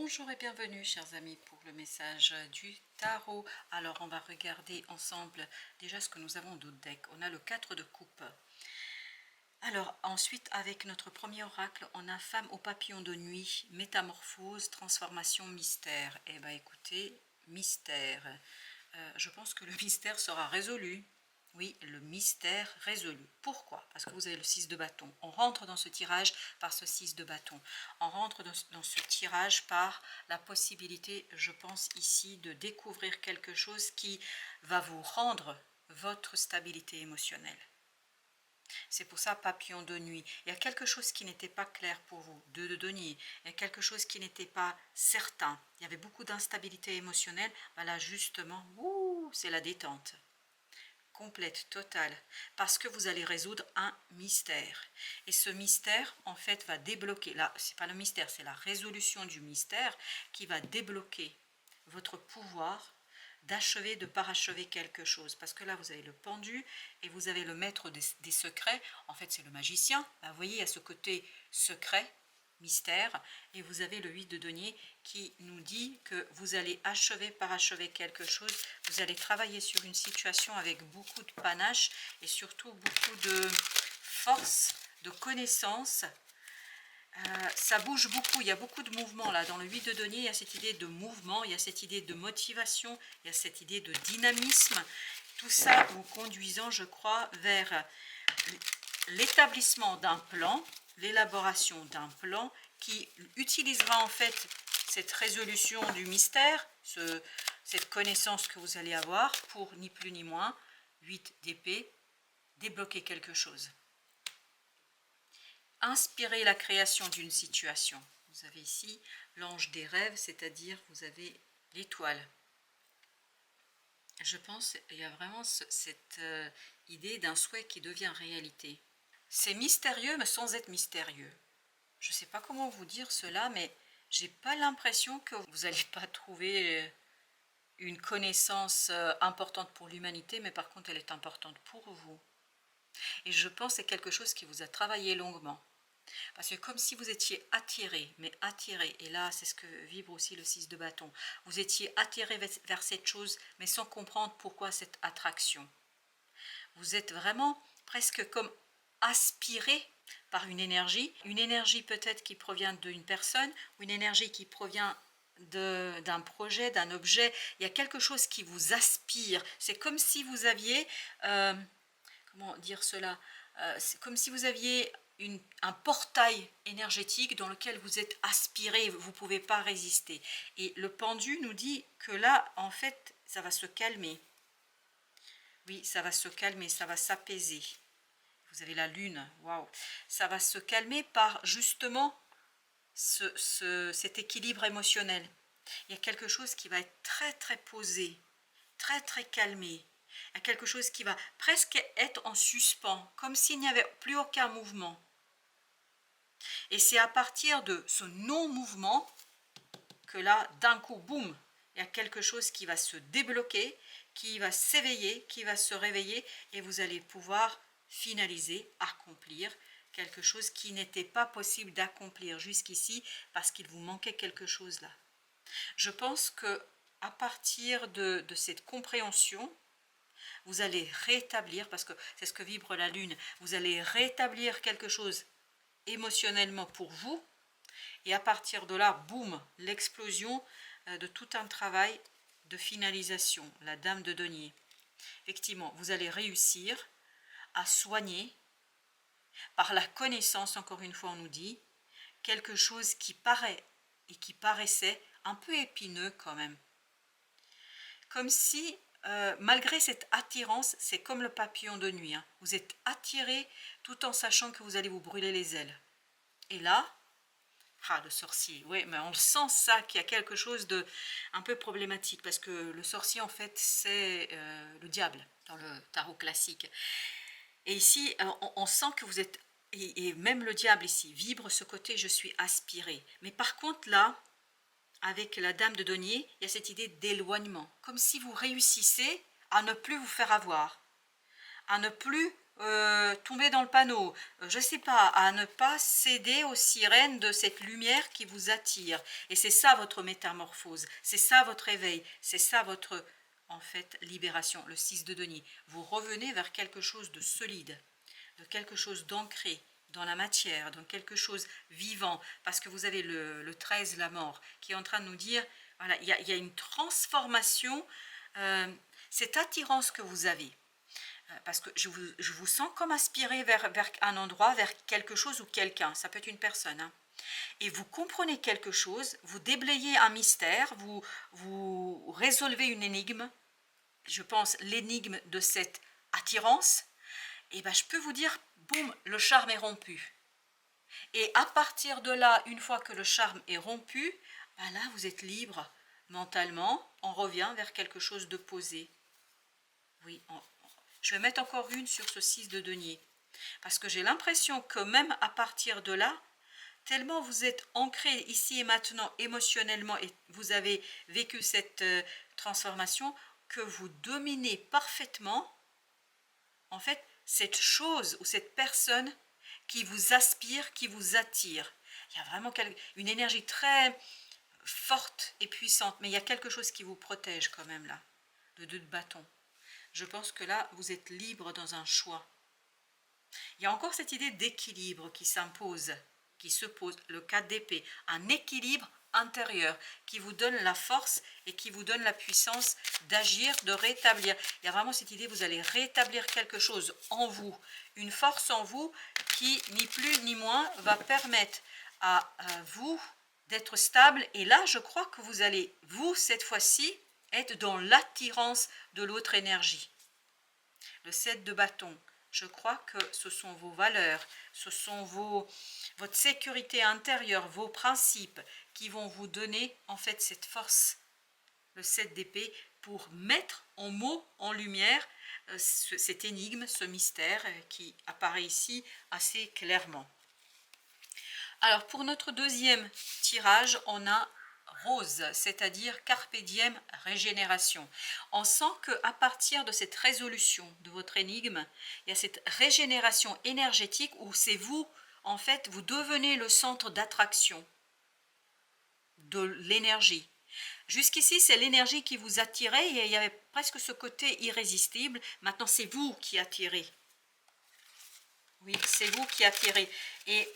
Bonjour et bienvenue chers amis pour le message du tarot. Alors on va regarder ensemble déjà ce que nous avons d'autres decks. On a le 4 de coupe. Alors ensuite avec notre premier oracle, on a femme au papillon de nuit, métamorphose, transformation, mystère. Eh bien écoutez, mystère. Je pense que le mystère sera résolu. Oui, le mystère résolu. Pourquoi? Parce que vous avez le 6 de bâton. On rentre dans ce tirage par ce 6 de bâton. On rentre dans ce tirage par la possibilité, je pense ici, de découvrir quelque chose qui va vous rendre votre stabilité émotionnelle. C'est pour ça, papillon de nuit. Il y a quelque chose qui n'était pas clair pour vous, deux de denier. Il y a quelque chose qui n'était pas certain. Il y avait beaucoup d'instabilité émotionnelle. Là, justement, c'est la détente complète, totale, parce que vous allez résoudre un mystère. Et ce mystère, en fait, va débloquer, là, c'est pas le mystère, c'est la résolution du mystère qui va débloquer votre pouvoir d'achever, de parachever quelque chose. Parce que là, vous avez le pendu et vous avez le maître des secrets. En fait, c'est le magicien. Là, vous voyez, il y a ce côté secret, mystère, et vous avez le 8 de denier qui nous dit que vous allez achever, parachever quelque chose, vous allez travailler sur une situation avec beaucoup de panache et surtout beaucoup de force, de connaissance. Ça bouge beaucoup, il y a beaucoup de mouvement là, dans le 8 de denier, il y a cette idée de mouvement, il y a cette idée de motivation, il y a cette idée de dynamisme, tout ça vous conduisant, je crois, vers l'établissement d'un plan, l'élaboration d'un plan qui utilisera en fait cette résolution du mystère, cette connaissance que vous allez avoir pour ni plus ni moins, 8 d'épée, débloquer quelque chose. Inspirer la création d'une situation. Vous avez ici l'ange des rêves, c'est-à-dire vous avez l'étoile. Je pense qu'il y a vraiment cette idée d'un souhait qui devient réalité. C'est mystérieux, mais sans être mystérieux. Je ne sais pas comment vous dire cela, mais j'ai pas l'impression que vous n'allez pas trouver une connaissance importante pour l'humanité, mais par contre elle est importante pour vous. Et je pense que c'est quelque chose qui vous a travaillé longuement. Parce que comme si vous étiez attiré, mais attiré, et là c'est ce que vibre aussi le 6 de bâton, vous étiez attiré vers cette chose, mais sans comprendre pourquoi cette attraction. Vous êtes vraiment presque comme aspiré par une énergie peut-être qui provient d'une personne, ou une énergie qui provient d'un projet, d'un objet. Il y a quelque chose qui vous aspire. C'est comme si vous aviez, comment dire cela, c'est comme si vous aviez un portail énergétique dans lequel vous êtes aspiré, vous ne pouvez pas résister. Et le pendu nous dit que là, en fait, ça va se calmer. Oui, ça va se calmer, ça va s'apaiser. Vous avez la lune, waouh. Ça va se calmer par justement cet équilibre émotionnel. Il y a quelque chose qui va être très très posé, très très calmé. Il y a quelque chose qui va presque être en suspens, comme s'il n'y avait plus aucun mouvement. Et c'est à partir de ce non-mouvement que là, d'un coup, boum, il y a quelque chose qui va se débloquer, qui va s'éveiller, qui va se réveiller, et vous allez pouvoir finaliser, accomplir quelque chose qui n'était pas possible d'accomplir jusqu'ici parce qu'il vous manquait quelque chose là. Je pense que à partir de cette compréhension, vous allez rétablir, parce que c'est ce que vibre la lune, vous allez rétablir quelque chose émotionnellement pour vous, et à partir de là, boum, l'explosion de tout un travail de finalisation, la dame de denier. Effectivement, vous allez réussir à soigner, par la connaissance, encore une fois on nous dit, quelque chose qui paraît et qui paraissait un peu épineux quand même. Comme si, malgré cette attirance, c'est comme le papillon de nuit, hein, vous êtes attiré tout en sachant que vous allez vous brûler les ailes. Et là, le sorcier, oui, mais on sent ça, qu'il y a quelque chose de un peu problématique, parce que le sorcier, en fait, c'est le diable dans le tarot classique. Et ici, on sent que vous êtes, et même le diable ici, vibre ce côté « je suis aspiré ». Mais par contre, là, avec la dame de denier, il y a cette idée d'éloignement, comme si vous réussissez à ne plus vous faire avoir, à ne plus tomber dans le panneau, je sais pas, à ne pas céder aux sirènes de cette lumière qui vous attire. Et c'est ça votre métamorphose, c'est ça votre éveil, c'est ça votre, en fait, libération, le 6 de denier. Vous revenez vers quelque chose de solide, de quelque chose d'ancré dans la matière, dans quelque chose vivant, parce que vous avez le 13, la mort, qui est en train de nous dire, voilà, il y a une transformation, cette attirance que vous avez, parce que je vous sens comme aspirer vers un endroit, vers quelque chose ou quelqu'un, ça peut être une personne, hein. Et vous comprenez quelque chose, vous déblayez un mystère, vous résolvez une énigme, je pense l'énigme de cette attirance, et ben je peux vous dire, boum, le charme est rompu. Et à partir de là, une fois que le charme est rompu, ben là vous êtes libre mentalement, on revient vers quelque chose de posé. Oui, je vais mettre encore une sur ce 6 de denier, parce que j'ai l'impression que même à partir de là, tellement vous êtes ancré ici et maintenant émotionnellement et vous avez vécu cette transformation, que vous dominez parfaitement, en fait, cette chose ou cette personne qui vous aspire, qui vous attire. Il y a vraiment une énergie très forte et puissante, mais il y a quelque chose qui vous protège quand même là, le 2 de bâton. Je pense que là, vous êtes libre dans un choix. Il y a encore cette idée d'équilibre qui s'impose, qui se pose, le 4 d'épée, un équilibre intérieur qui vous donne la force et qui vous donne la puissance d'agir, de rétablir. Il y a vraiment cette idée, vous allez rétablir quelque chose en vous, une force en vous qui, ni plus ni moins, va permettre à vous d'être stable. Et là, je crois que vous allez, vous, cette fois-ci, être dans l'attirance de l'autre énergie. Le 7 de bâton, je crois que ce sont vos valeurs, ce sont votre sécurité intérieure, vos principes qui vont vous donner en fait cette force, le 7 d'épée, pour mettre en mots, en lumière, cette énigme, ce mystère qui apparaît ici assez clairement. Alors pour notre deuxième tirage, on a rose, c'est-à-dire carpe diem, régénération. On sent qu'à partir de cette résolution de votre énigme, il y a cette régénération énergétique où c'est vous, en fait, vous devenez le centre d'attraction de l'énergie. Jusqu'ici, c'est l'énergie qui vous attirait et il y avait presque ce côté irrésistible. Maintenant, c'est vous qui attirez. Oui, c'est vous qui attirez. Et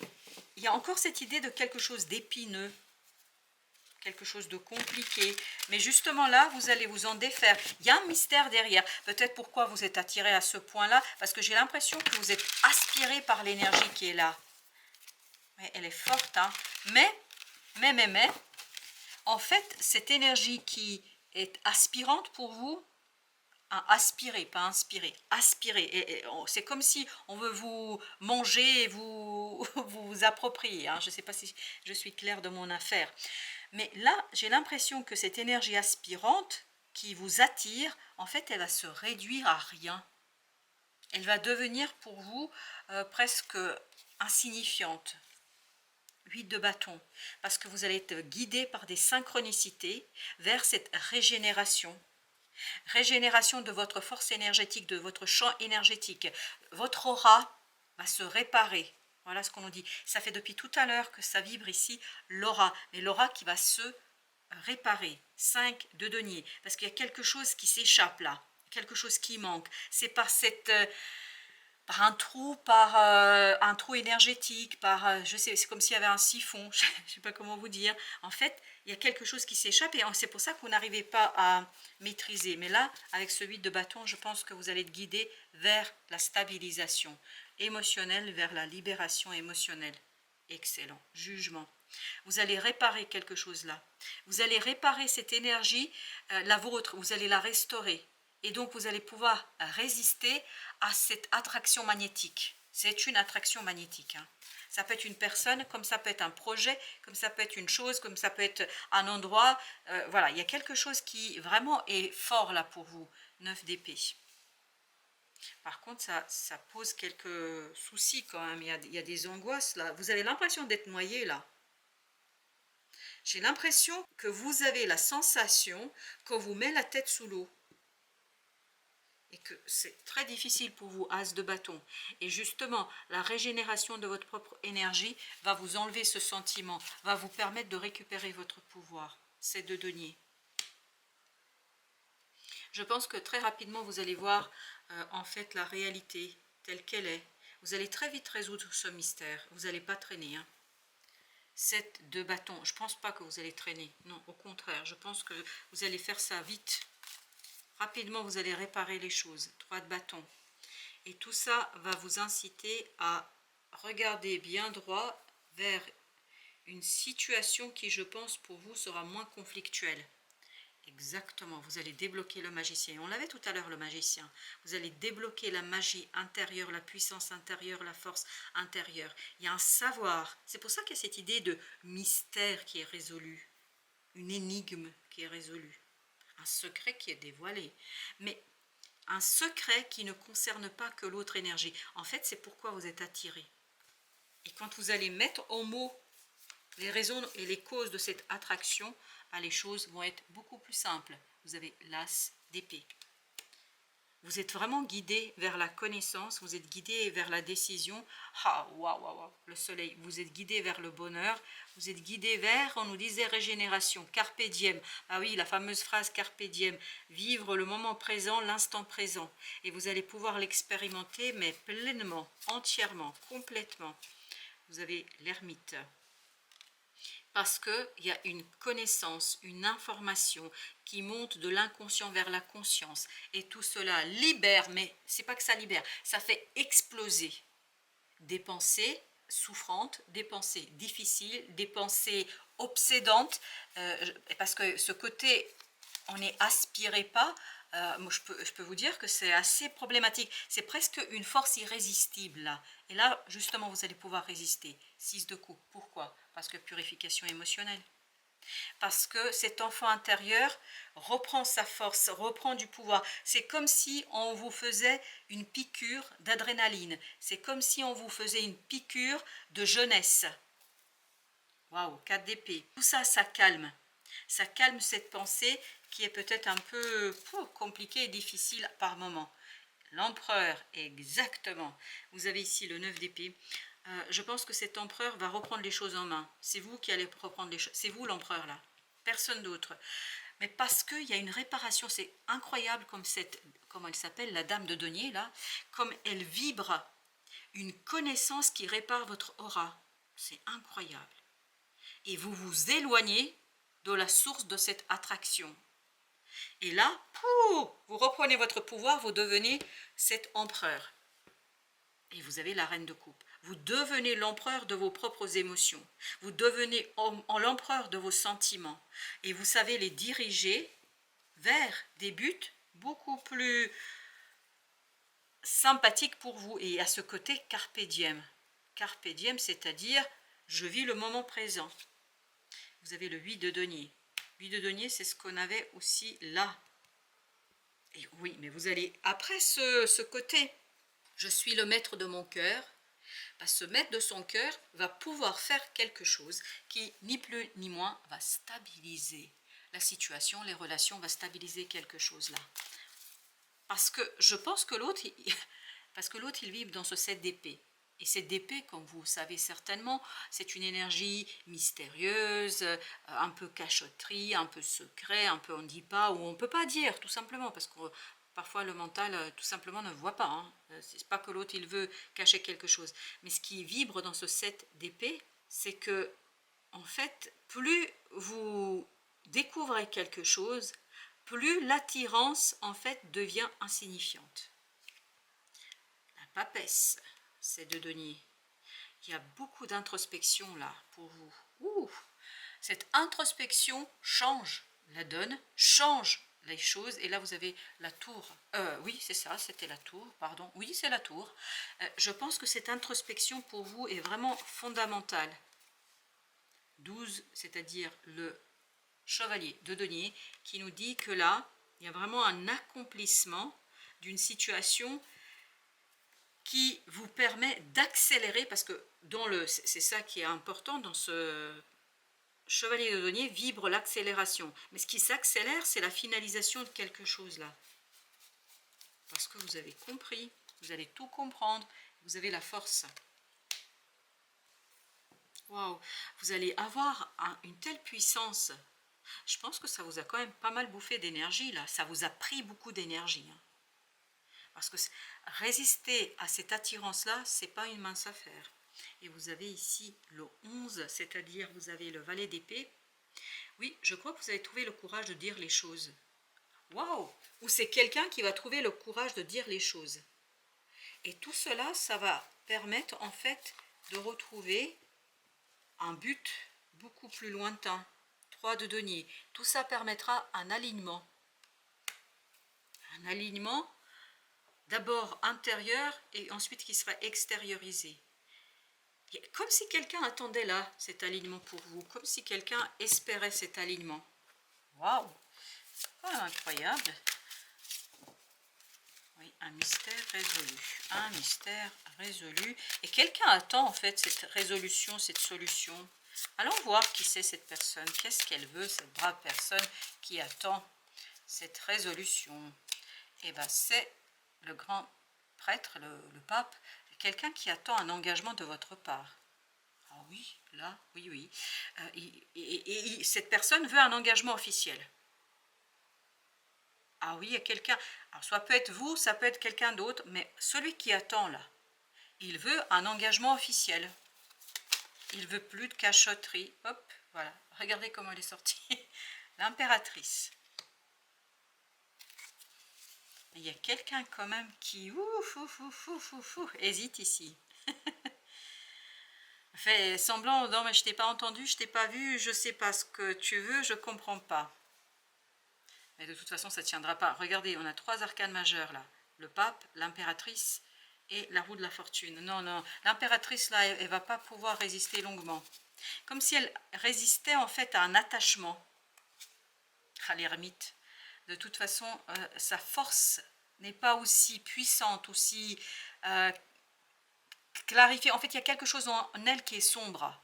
il y a encore cette idée de quelque chose d'épineux, quelque chose de compliqué, mais justement là, vous allez vous en défaire. Il y a un mystère derrière. Peut-être pourquoi vous êtes attiré à ce point-là, parce que j'ai l'impression que vous êtes aspiré par l'énergie qui est là. Mais elle est forte, hein. Mais, en fait, cette énergie qui est aspirante pour vous, aspirer, pas inspirer, aspirer. C'est comme si on veut vous manger et vous vous approprier, hein. Je ne sais pas si je suis claire de mon affaire. Mais là, j'ai l'impression que cette énergie aspirante qui vous attire, en fait, elle va se réduire à rien. Elle va devenir pour vous presque insignifiante. 8 de bâton, parce que vous allez être guidé par des synchronicités vers cette régénération. Régénération de votre force énergétique, de votre champ énergétique. Votre aura va se réparer. Voilà ce qu'on nous dit. Ça fait depuis tout à l'heure que ça vibre ici, l'aura. Mais l'aura qui va se réparer. 5 de denier. Parce qu'il y a quelque chose qui s'échappe là. Quelque chose qui manque. C'est par cette... par un trou énergétique, je sais, c'est comme s'il y avait un siphon, je ne sais pas comment vous dire. En fait, il y a quelque chose qui s'échappe et c'est pour ça que vous n'arrivez pas à maîtriser. Mais là, avec ce 8 de bâton, je pense que vous allez être guidé vers la stabilisation émotionnelle, vers la libération émotionnelle. Excellent. Jugement. Vous allez réparer quelque chose là. Vous allez réparer cette énergie, la vôtre, vous allez la restaurer. Et donc, vous allez pouvoir résister à cette attraction magnétique. C'est une attraction magnétique, hein. Ça peut être une personne, comme ça peut être un projet, comme ça peut être une chose, comme ça peut être un endroit. Voilà, il y a quelque chose qui vraiment est fort là pour vous. 9 d'épée. Par contre, ça pose quelques soucis quand même. Il y a des angoisses là. Vous avez l'impression d'être noyé là. J'ai l'impression que vous avez la sensation qu'on vous met la tête sous l'eau. et que c'est très difficile pour vous, as de bâton. Et justement, la régénération de votre propre énergie va vous enlever ce sentiment, va vous permettre de récupérer votre pouvoir. C'est de denier. Je pense que très rapidement, vous allez voir en fait la réalité telle qu'elle est. Vous allez très vite résoudre ce mystère. Vous n'allez pas traîner. 7 de bâton. Je ne pense pas que vous allez traîner. Non, au contraire. Je pense que vous allez faire ça vite. Rapidement, vous allez réparer les choses. 3 de bâton. Et tout ça va vous inciter à regarder bien droit vers une situation qui, je pense, pour vous, sera moins conflictuelle. Exactement, vous allez débloquer le magicien. On l'avait tout à l'heure, le magicien. Vous allez débloquer la magie intérieure, la puissance intérieure, la force intérieure. Il y a un savoir. C'est pour ça qu'il y a cette idée de mystère qui est résolu. Une énigme qui est résolue. Un secret qui est dévoilé. Mais un secret qui ne concerne pas que l'autre énergie. En fait, c'est pourquoi vous êtes attiré. Et quand vous allez mettre en mots les raisons et les causes de cette attraction, les choses vont être beaucoup plus simples. Vous avez l'as d'épée. Vous êtes vraiment guidé vers la connaissance, vous êtes guidé vers la décision. Ah, waouh, waouh, waouh, le soleil. Vous êtes guidé vers le bonheur, vous êtes guidé vers, on nous disait régénération, carpe diem. Ah oui, la fameuse phrase carpe diem, vivre le moment présent, l'instant présent. Et vous allez pouvoir l'expérimenter, mais pleinement, entièrement, complètement. Vous avez l'ermite. Parce qu'il y a une connaissance, une information qui monte de l'inconscient vers la conscience. Et tout cela libère, mais c'est pas que ça libère, ça fait exploser des pensées souffrantes, des pensées difficiles, des pensées obsédantes. Parce que ce côté, on n'est aspiré pas, moi je peux vous dire que c'est assez problématique. C'est presque une force irrésistible là. Et là, justement, vous allez pouvoir résister. 6 de coupe. Pourquoi? Parce que purification émotionnelle. Parce que cet enfant intérieur reprend sa force, reprend du pouvoir. C'est comme si on vous faisait une piqûre d'adrénaline. C'est comme si on vous faisait une piqûre de jeunesse. Waouh, 4 d'épée. Tout ça, ça calme. Ça calme cette pensée qui est peut-être un peu compliquée et difficile par moment. L'empereur, exactement. Vous avez ici le 9 d'épée. Je pense que cet empereur va reprendre les choses en main. C'est vous qui allez reprendre les choses. C'est vous l'empereur là. Personne d'autre. Mais parce qu'il y a une réparation. C'est incroyable comme cette, comment elle s'appelle, la dame de denier là. Comme elle vibre. Une connaissance qui répare votre aura. C'est incroyable. Et vous vous éloignez de la source de cette attraction. Et là, vous reprenez votre pouvoir, vous devenez cet empereur. Et vous avez la reine de coupe. Vous devenez l'empereur de vos propres émotions. Vous devenez l'empereur de vos sentiments. Et vous savez les diriger vers des buts beaucoup plus sympathiques pour vous. Et à ce côté, carpe diem. Carpe diem, c'est-à-dire, je vis le moment présent. Vous avez le 8 de denier. 8 de denier, c'est ce qu'on avait aussi là. Et oui, mais vous allez, après ce côté, je suis le maître de mon cœur, ce maître de son cœur va pouvoir faire quelque chose qui, ni plus ni moins, va stabiliser la situation, les relations, va stabiliser quelque chose là. Parce que je pense que l'autre, il vibre dans ce 7 d'épée. Et cette épée, comme vous savez certainement, c'est une énergie mystérieuse, un peu cachotterie, un peu secret, un peu on ne dit pas, ou on ne peut pas dire, tout simplement, parce que parfois le mental, tout simplement, ne voit pas. Hein. C'est pas que l'autre, il veut cacher quelque chose. Mais ce qui vibre dans ce 7 d'épée, c'est que, en fait, plus vous découvrez quelque chose, plus l'attirance, en fait, devient insignifiante. La papesse. C'est de denier. Il y a beaucoup d'introspection là pour vous. Cette introspection change la donne, change les choses. Et là, vous avez la tour. Oui, c'est ça, c'était la tour, pardon. Oui, c'est la tour. Je pense que cette introspection pour vous est vraiment fondamentale. 12, c'est-à-dire le chevalier de denier, qui nous dit que là, il y a vraiment un accomplissement d'une situation qui vous permet d'accélérer, parce que c'est ça qui est important dans ce chevalier de denier, vibre l'accélération. Mais ce qui s'accélère, c'est la finalisation de quelque chose là. parce que vous avez compris, vous allez tout comprendre, vous avez la force. Waouh, vous allez avoir une telle puissance. Je pense que ça vous a quand même pas mal bouffé d'énergie là, ça vous a pris beaucoup d'énergie. Hein. Parce que résister à cette attirance-là, c'est pas une mince affaire. Et vous avez ici le 11, c'est-à-dire vous avez le valet d'épée. Oui, je crois que vous avez trouvé le courage de dire les choses. Waouh! Ou c'est quelqu'un qui va trouver le courage de dire les choses. Et tout cela, ça va permettre en fait de retrouver un but beaucoup plus lointain. 3 de denier. Tout ça permettra un alignement. Un alignement d'abord intérieur et ensuite qui sera extériorisé. Comme si quelqu'un attendait là cet alignement pour vous, comme si quelqu'un espérait cet alignement. Waouh! Ah, incroyable! Oui, un mystère résolu. Un mystère résolu. Et quelqu'un attend en fait cette résolution, cette solution. Allons voir qui c'est cette personne. Qu'est-ce qu'elle veut, cette brave personne qui attend cette résolution? Eh bien, c'est le grand prêtre, le pape, quelqu'un qui attend un engagement de votre part. Ah oui, là, oui, oui. Et cette personne veut un engagement officiel. Ah oui, il y a quelqu'un, alors soit peut être vous, ça peut être quelqu'un d'autre, mais celui qui attend là, il veut un engagement officiel. Il veut plus de cachotterie. Hop, voilà. Regardez comment elle est sortie. L'impératrice. Il y a quelqu'un quand même qui hésite ici. Fait semblant, non mais je t'ai pas entendu, je t'ai pas vu, je sais pas ce que tu veux, je comprends pas. Mais de toute façon, ça ne tiendra pas. Regardez, on a 3 arcanes majeurs là. Le pape, l'impératrice et la roue de la fortune. Non, non, l'impératrice là, elle ne va pas pouvoir résister longuement. Comme si elle résistait en fait à un attachement à l'ermite. De toute façon, sa force n'est pas aussi puissante, aussi clarifiée. En fait, il y a quelque chose en elle qui est sombre.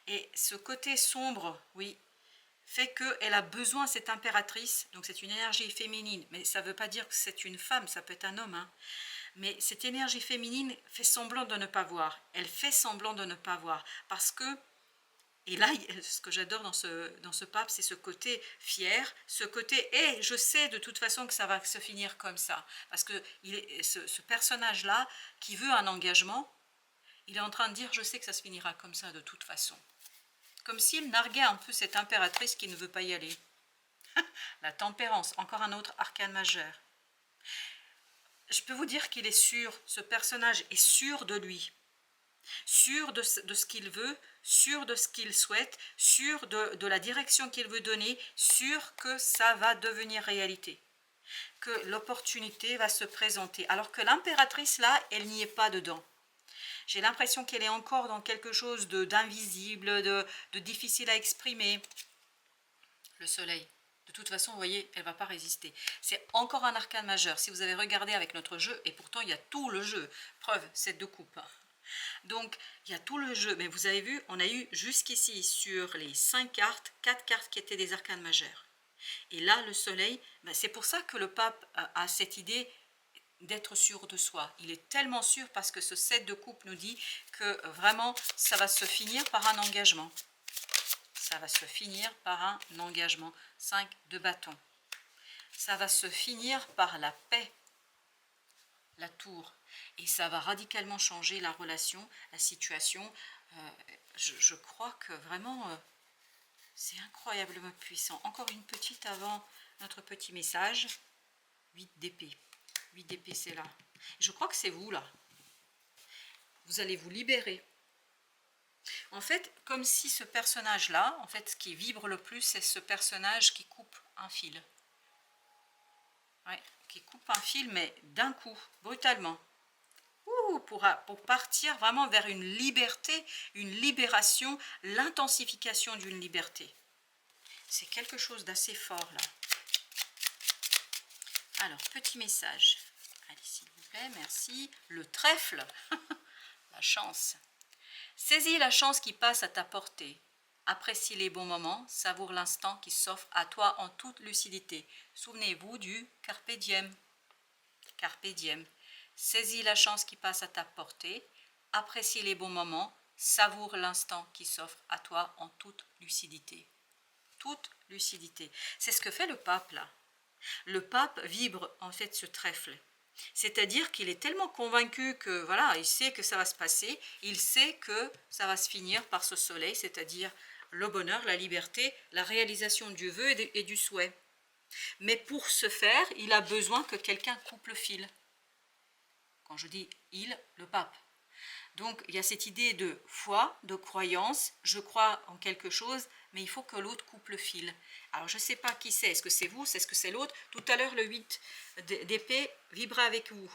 Et ce côté sombre, oui, fait qu'elle a besoin, cette impératrice, donc c'est une énergie féminine, mais ça ne veut pas dire que c'est une femme, ça peut être un homme, hein. Mais cette énergie féminine fait semblant de ne pas voir, elle fait semblant de ne pas voir, parce que, et là, ce que j'adore dans ce pape, c'est ce côté fier, ce côté, et je sais de toute façon que ça va se finir comme ça, parce que ce personnage-là, qui veut un engagement, il est en train de dire, je sais que ça se finira comme ça de toute façon. Comme s'il narguait un peu cette impératrice qui ne veut pas y aller. La tempérance, encore un autre arcane majeur. Je peux vous dire qu'il est sûr, ce personnage est sûr de lui, sûr de ce qu'il veut, sûr de ce qu'il souhaite, sûr de la direction qu'il veut donner, sûr que ça va devenir réalité, que l'opportunité va se présenter. Alors que l'impératrice, là, elle n'y est pas dedans. J'ai l'impression qu'elle est encore dans quelque chose d'invisible, de difficile à exprimer. Le soleil. De toute façon, vous voyez, elle ne va pas résister. C'est encore un arcane majeur. Si vous avez regardé avec notre jeu, et pourtant il y a tout le jeu. Preuve, 7 de coupe. Donc, il y a tout le jeu. Mais vous avez vu, on a eu jusqu'ici sur les 5 cartes, 4 cartes qui étaient des arcanes majeurs. Et là, le soleil, ben, c'est pour ça que le pape a cette idée d'être sûr de soi. Il est tellement sûr parce que ce 7 de coupe nous dit que vraiment, ça va se finir par un engagement. Ça va se finir par un engagement. 5 de bâton. Ça va se finir par la paix, la tour. Et ça va radicalement changer la relation, la situation. Je crois que vraiment, c'est incroyablement puissant. Encore une petite avant notre petit message. 8 d'épée. 8 d'épée, c'est là. Je crois que c'est vous, là. Vous allez vous libérer. En fait, comme si ce personnage-là, en fait, ce qui vibre le plus, c'est ce personnage qui coupe un fil. Ouais, qui coupe un fil, mais d'un coup, brutalement. Pour partir vraiment vers une liberté, une libération, l'intensification d'une liberté. C'est quelque chose d'assez fort, là. Alors, petit message. Allez, s'il vous plaît, merci. Le trèfle, la chance. Saisis la chance qui passe à ta portée. Apprécie les bons moments, savoure l'instant qui s'offre à toi en toute lucidité. Souvenez-vous du carpe diem. carpe diem. Saisis la chance qui passe à ta portée, apprécie les bons moments, savoure l'instant qui s'offre à toi en toute lucidité. Toute lucidité. C'est ce que fait le pape là. Le pape vibre en fait ce trèfle. C'est-à-dire qu'il est tellement convaincu que voilà, il sait que ça va se passer, il sait que ça va se finir par ce soleil, c'est-à-dire le bonheur, la liberté, la réalisation du vœu et du souhait. Mais pour ce faire, il a besoin que quelqu'un coupe le fil. Quand je dis il, le pape. Donc il y a cette idée de foi, de croyance, je crois en quelque chose, mais il faut que l'autre coupe le fil. Alors je ne sais pas qui c'est, est-ce que c'est vous, est-ce que c'est l'autre? Tout à l'heure le 8 d'épée vibra avec vous.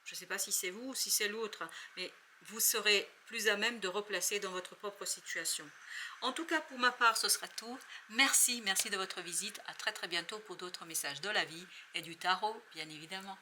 Je ne sais pas si c'est vous ou si c'est l'autre, mais vous serez plus à même de replacer dans votre propre situation. En tout cas, pour ma part, ce sera tout. Merci de votre visite. À très bientôt pour d'autres messages de la vie et du tarot, bien évidemment.